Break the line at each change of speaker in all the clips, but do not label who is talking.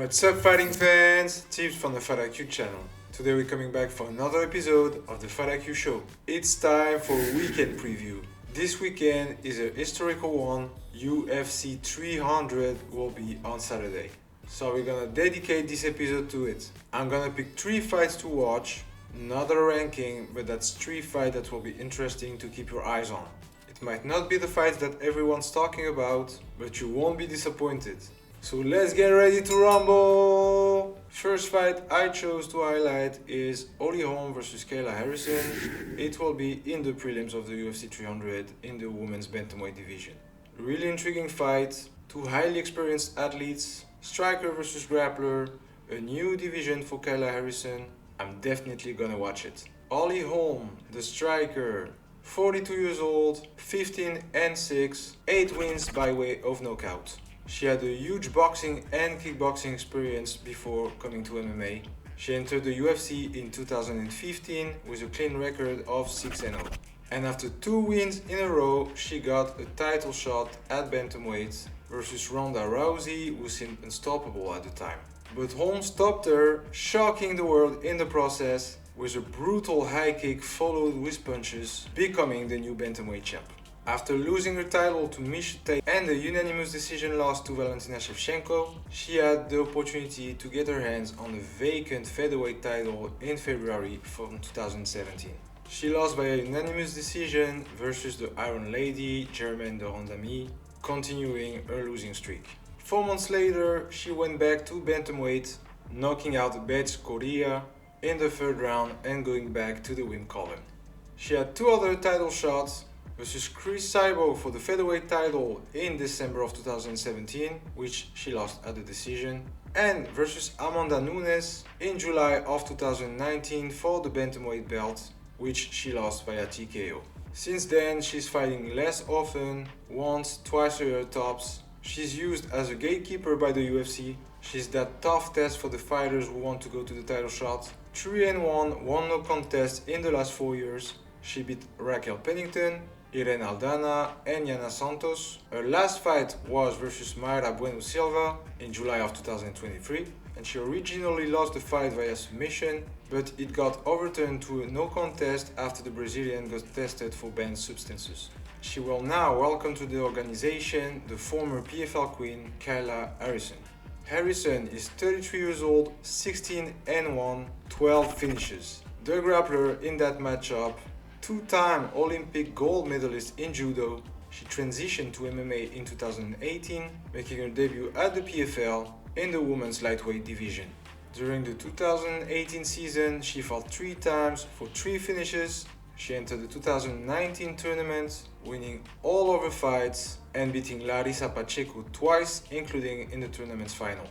What's up, fighting fans? Tips from the Fight IQ channel. Today we're coming back for another episode of the Fight IQ show. It's time for a weekend preview. This weekend is a historical one. UFC 300 will be on Saturday. So we're gonna dedicate this episode to it. I'm gonna pick 3 fights to watch. Not a ranking, but that's 3 fights that will be interesting to keep your eyes on. It might not be the fights that everyone's talking about, but you won't be disappointed. So let's get ready to rumble! First fight I chose to highlight is Holly Holm versus Kayla Harrison. It will be in the prelims of the UFC 300 in the women's bantamweight division. Really intriguing fight, 2 highly experienced athletes, striker versus grappler, a new division for Kayla Harrison. I'm definitely gonna watch it. Holly Holm, the striker, 42 years old, 15-6, 8 wins by way of knockout. She had a huge boxing and kickboxing experience before coming to MMA. She entered the UFC in 2015 with a clean record of 6-0. And after 2 wins in a row, she got a title shot at bantamweight versus Ronda Rousey, who seemed unstoppable at the time. But Holm stopped her, shocking the world in the process with a brutal high kick followed with punches, becoming the new bantamweight champ. After losing her title to Miesha Tate and a unanimous decision loss to Valentina Shevchenko, she had the opportunity to get her hands on the vacant featherweight title in February from 2017. She lost by a unanimous decision versus the Iron Lady, Germaine de Randamie, continuing her losing streak. 4 months later, she went back to bantamweight, knocking out Betts Correa in the 3rd round and going back to the win column. She had 2 other title shots versus Chris Cyborg for the featherweight title in December of 2017, which she lost at the decision, and versus Amanda Nunes in July of 2019 for the bantamweight belt, which she lost via TKO. Since then, she's fighting less often, once, twice a year tops. She's used as a gatekeeper by the UFC. She's that tough test for the fighters who want to go to the title shot. 3-1, won no contest in the last 4 years. She beat Raquel Pennington, Irene Aldana and Yana Santos. Her last fight was versus Mayra Bueno Silva in July of 2023, and she originally lost the fight via submission, but it got overturned to a no contest after the Brazilian got tested for banned substances. She will now welcome to the organization the former PFL queen Kayla Harrison. Harrison is 33 years old, 16-1, 12 finishes. The grappler in that matchup, 2-time Olympic gold medalist in judo. She transitioned to MMA in 2018, making her debut at the PFL in the women's lightweight division. During the 2018 season, she fought 3 times for 3 finishes. She entered the 2019 tournament, winning all of her fights and beating Larissa Pacheco twice, including in the tournament's final.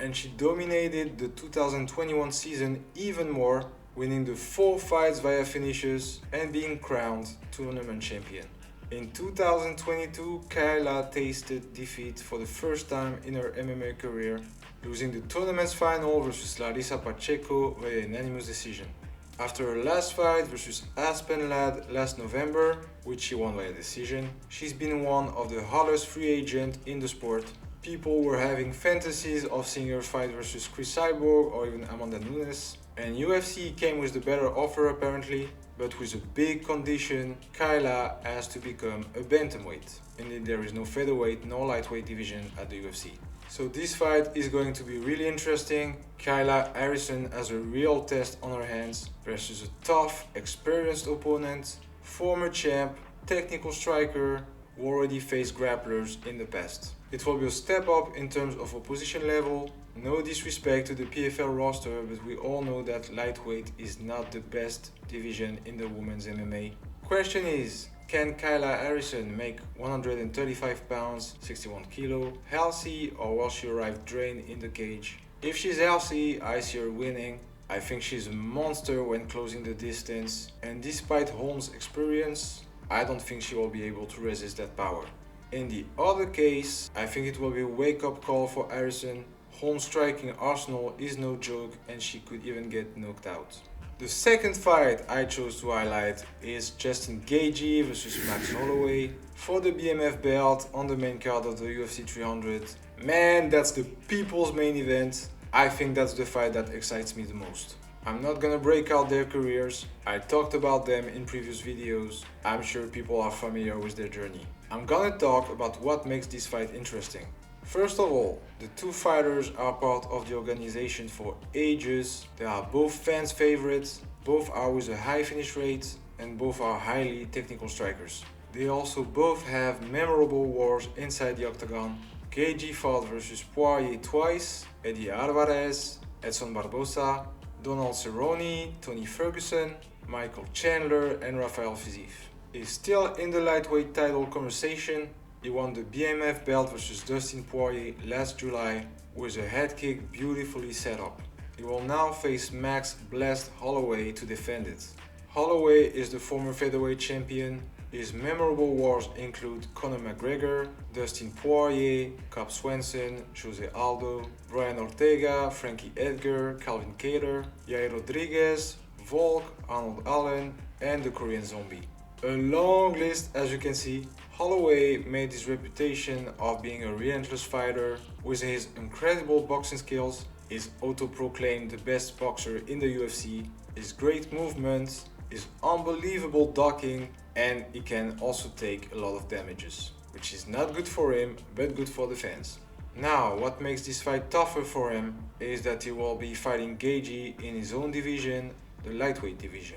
And she dominated the 2021 season even more, winning the 4 fights via finishes and being crowned tournament champion. In 2022, Kayla tasted defeat for the first time in her MMA career, losing the tournament's final versus Larissa Pacheco via unanimous decision. After her last fight versus Aspen Ladd last November, which she won via decision, she's been one of the hottest free agents in the sport. People were having fantasies of seeing her fight versus Chris Cyborg or even Amanda Nunes, and UFC came with the better offer apparently, but with a big condition: Kayla has to become a bantamweight. Indeed, there is no featherweight nor lightweight division at the UFC. So this fight is going to be really interesting. Kayla Harrison has a real test on her hands versus a tough, experienced opponent, former champ, technical striker, who already faced grapplers in the past. It will be a step up in terms of opposition level. No disrespect to the PFL roster, but we all know that lightweight is not the best division in the women's MMA. Question is, can Kayla Harrison make 135 pounds, 61 kilo, healthy, or will she arrive drained in the cage? If she's healthy, I see her winning. I think she's a monster when closing the distance, and despite Holm's experience, I don't think she will be able to resist that power. In the other case, I think it will be a wake-up call for Harrison. Holm's striking arsenal is no joke, and she could even get knocked out. The second fight I chose to highlight is Justin Gaethje versus Max Holloway for the BMF belt on the main card of the UFC 300. Man, that's the people's main event. I think that's the fight that excites me the most. I'm not gonna break out their careers, I talked about them in previous videos, I'm sure people are familiar with their journey. I'm gonna talk about what makes this fight interesting. First of all, the two fighters are part of the organization for ages, they are both fans' favorites, both are with a high finish rate, and both are highly technical strikers. They also both have memorable wars inside the octagon. Gaethje fought versus Poirier twice, Eddie Alvarez, Edson Barbosa, Donald Cerrone, Tony Ferguson, Michael Chandler, and Rafael Fiziev. He's still in the lightweight title conversation. He won the BMF belt versus Dustin Poirier last July with a head kick beautifully set up. He will now face Max Blessed Holloway to defend it. Holloway is the former featherweight champion. His memorable wars include Conor McGregor, Dustin Poirier, Cub Swanson, Jose Aldo, Brian Ortega, Frankie Edgar, Calvin Kattar, Yair Rodriguez, Volk, Arnold Allen, and the Korean Zombie. A long list, as you can see. Holloway made his reputation of being a relentless fighter with his incredible boxing skills, his auto-proclaimed the best boxer in the UFC, his great movements, his unbelievable ducking, and he can also take a lot of damages, which is not good for him but good for the fans. Now, what makes this fight tougher for him is that he will be fighting Gaethje in his own division, the lightweight division.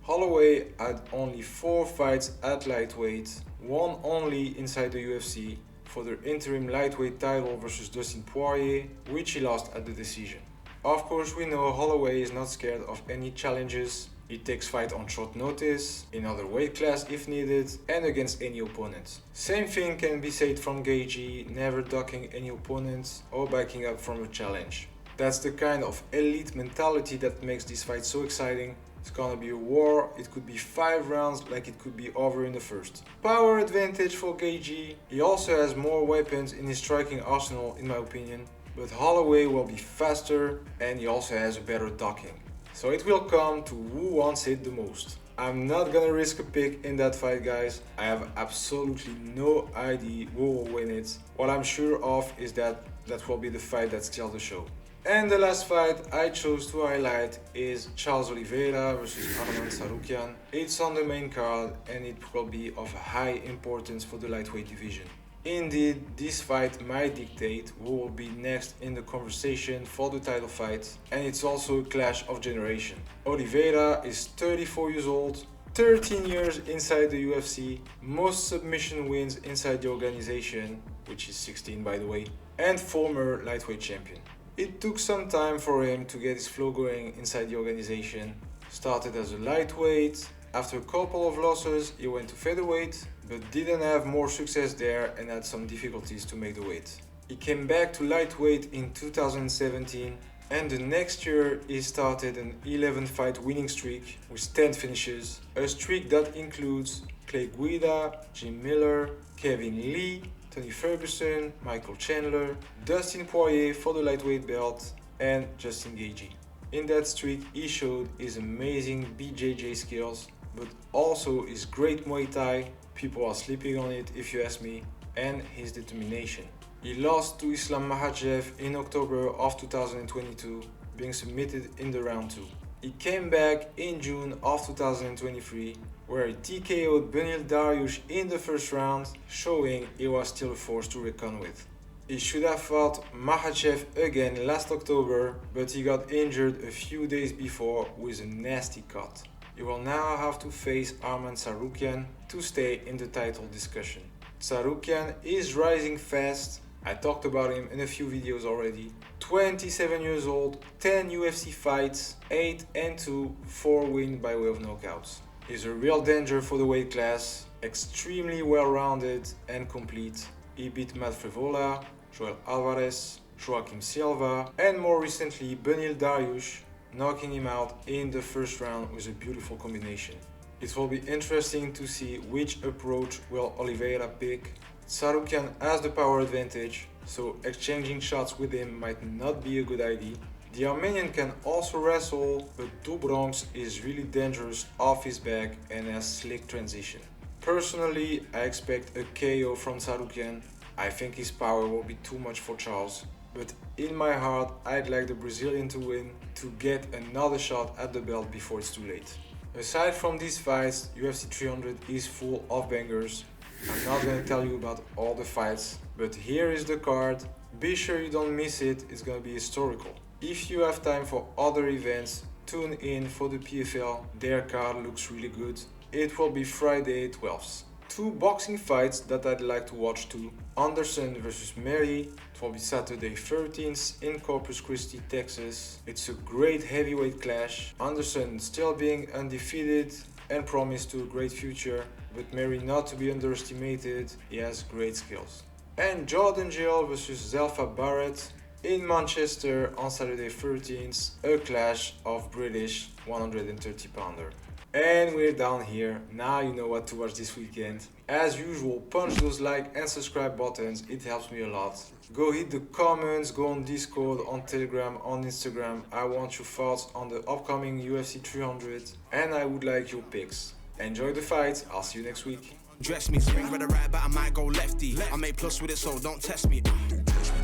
Holloway had only 4 fights at lightweight, one only inside the UFC for the interim lightweight title versus Dustin Poirier, which he lost at the decision. Of course, we know Holloway is not scared of any challenges. He takes fight on short notice, in other weight class if needed, and against any opponent. Same thing can be said from Gaethje, never ducking any opponents or backing up from a challenge. That's the kind of elite mentality that makes this fight so exciting. It's gonna be a war, it could be 5 rounds like it could be over in the first. Power advantage for Gaethje. He also has more weapons in his striking arsenal in my opinion, but Holloway will be faster and he also has a better ducking. So it will come to who wants it the most. I'm not gonna risk a pick in that fight, guys. I have absolutely no idea who will win it. What I'm sure of is that will be the fight that steals the show. And the last fight I chose to highlight is Charles Oliveira versus Arman Tsarukyan. It's on the main card and it will be of high importance for the lightweight division. Indeed, this fight might dictate who will be next in the conversation for the title fight, and it's also a clash of generation. Oliveira is 34 years old, 13 years inside the UFC, most submission wins inside the organization, which is 16 by the way, and former lightweight champion. It took some time for him to get his flow going inside the organization. Started as a lightweight, after a couple of losses he went to featherweight, but didn't have more success there and had some difficulties to make the weight. He came back to lightweight in 2017 and the next year he started an 11 fight winning streak with 10 finishes, a streak that includes Clay Guida, Jim Miller, Kevin Lee, Tony Ferguson, Michael Chandler, Dustin Poirier for the lightweight belt, and Justin Gaethje. In that streak, he showed his amazing BJJ skills, but also his great Muay Thai, people are sleeping on it if you ask me, and his determination. He lost to Islam Makhachev in October of 2022, being submitted in the round 2. He came back in June of 2023, where he TKO'd Beneil Dariush in the first round, showing he was still a force to reckon with. He should have fought Makhachev again last October, but he got injured a few days before with a nasty cut. He will now have to face Arman Tsarukyan to stay in the title discussion. Tsarukyan is rising fast. I talked about him in a few videos already. 27 years old, 10 UFC fights, 8-2, 4 wins by way of knockouts. He's a real danger for the weight class, extremely well-rounded and complete. He beat Matt Frevola, Joel Alvarez, Joaquim Silva, and more recently Beneil Dariush, knocking him out in the first round with a beautiful combination. It will be interesting to see which approach will Oliveira pick. Tsarukyan has the power advantage, so exchanging shots with him might not be a good idea. The Armenian can also wrestle, but Do Bronx is really dangerous off his back and has slick transition. Personally, I expect a KO from Tsarukyan. I think his power will be too much for Charles. but in my heart I'd like the Brazilian to win to get another shot at the belt before it's too late. Aside from these fights, UFC 300 is full of bangers. I'm not gonna tell you about all the fights, but here is the card. Be sure you don't miss it, it's gonna be historical. If you have time for other events, tune in for the PFL, their card looks really good. It will be Friday 12th. Two boxing fights that I'd like to watch too. Anderson vs Mary, it will be Saturday 13th in Corpus Christi, Texas. It's a great heavyweight clash. Anderson still being undefeated and promised to a great future, but Mary not to be underestimated, he has great skills. And Jordan Gill vs Zelfa Barrett in Manchester on Saturday 13th, a clash of British 130 pounder. And we're down here, now you know what to watch this weekend. As usual, punch those like and subscribe buttons, it helps me a lot. Go hit the comments, go on Discord, on Telegram, on Instagram. I want your thoughts on the upcoming UFC 300 and I would like your picks. Enjoy the fight, I'll see you next week.
Dress me, swing with the right, but I might go lefty. I make plus with it, so don't test me.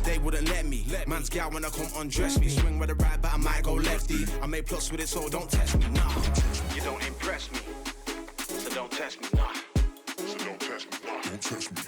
They wouldn't let me. Man's gal when I come undress me. Swing with the right, but I might go lefty. I make plus with it, so don't test me. Nah, you don't impress me, so don't test me. Nah, so don't test me. Nah, don't test me.